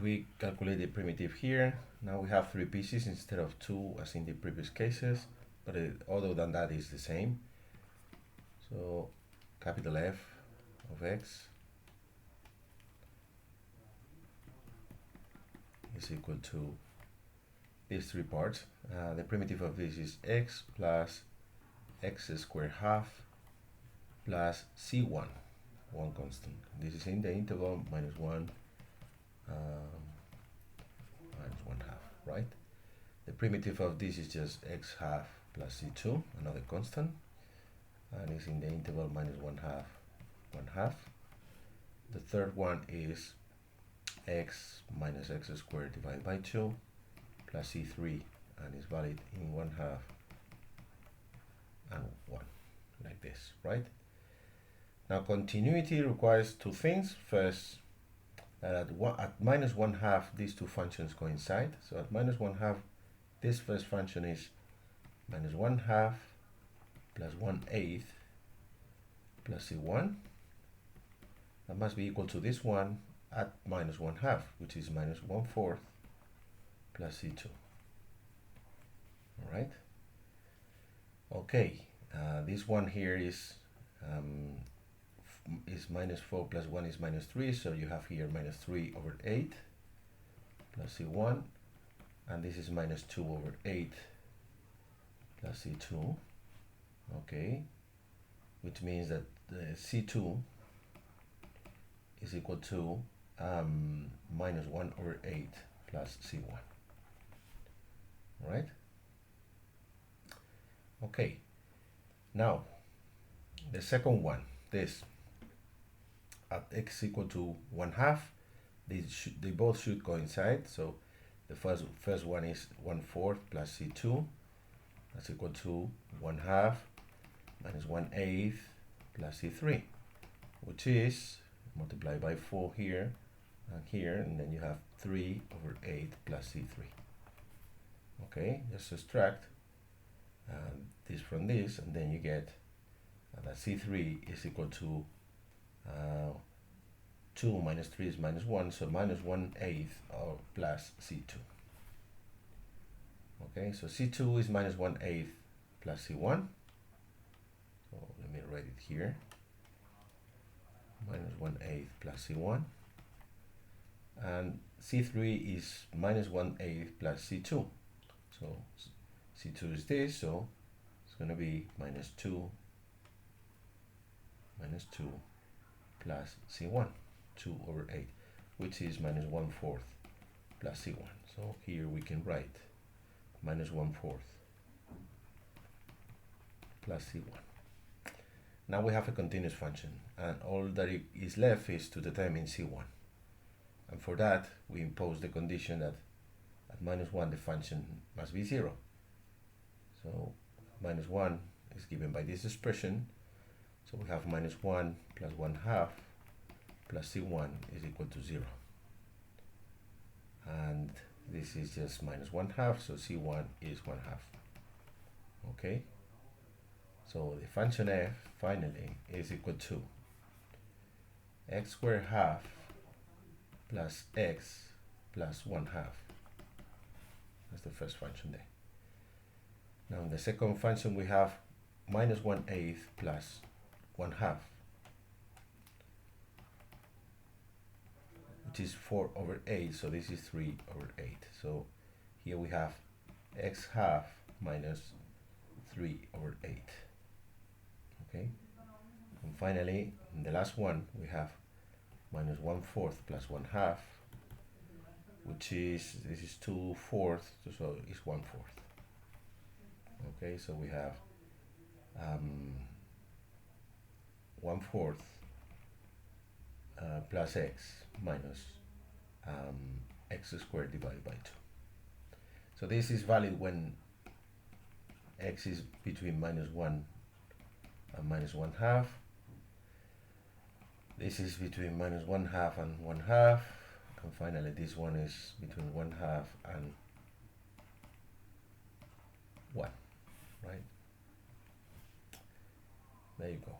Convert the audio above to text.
we calculate the primitive here, now we have 3 pieces instead of 2 as in the previous cases, but other than that is the same. So capital F of x is equal to these 3 parts. The primitive of this is x plus x squared half plus c1, one constant. This is in the interval minus 1 minus 1 half, right? The primitive of this is just x half plus c2, another constant, and it's in the interval minus 1 half, 1 half. The third one is x minus x squared divided by 2 plus c3, and is valid in 1 half and 1, like this, right? Now continuity requires 2 things. First, at minus 1 half, these 2 functions coincide. So at minus 1 half, this first function is minus 1 half plus 1/8 plus c1. That must be equal to this one at minus 1 half, which is minus 1/4 plus c2. All right. Okay. This one here is minus 4 plus 1 is minus 3, so you have here minus 3/8 plus c1, and this is minus 2/8 plus c2. Okay, which means that the c2 is equal to minus 1/8 plus c1. All right. Okay, now the second one, this at x equal to 1 half, they both should coincide. So the first one is 1/4 plus c2, that's equal to 1 half minus 1/8 plus c3, which is multiplied by 4 here and here, and then you have 3/8 plus c3. Okay, just subtract this from this, and then you get that c3 is equal to 2 minus 3 is minus 1, so minus 1/8 plus c2. Okay, so c2 is minus 1/8 plus c1. So let me write it here. Minus 1/8 plus c1. And c3 is minus 1/8 plus c2. So c2 is this, so it's going to be minus 2 plus c1, 2/8, which is minus 1/4 plus c1. So here we can write minus 1/4 plus c1. Now we have a continuous function, and all that is left is to determine c1. And for that, we impose the condition that at minus 1 the function must be 0. So minus 1 is given by this expression. So we have minus 1 plus 1 half plus c1 is equal to 0. And this is just minus 1 half, so c1 is 1 half. Okay? So the function f finally is equal to x squared half plus x plus 1 half. That's the first function there. Now in the second function we have minus 1/8 plus 1 half, which is 4/8, so this is 3/8. So here we have x half minus 3/8. Okay, and finally in the last one we have minus 1/4 plus 1 half, which is, this is 2/4, so it's 1/4. Okay, so we have 1/4 plus x minus x squared divided by 2. So this is valid when x is between minus 1 and minus 1 half. This is between minus 1 half and 1 half. And finally this one is between 1 half and 1, right? There you go.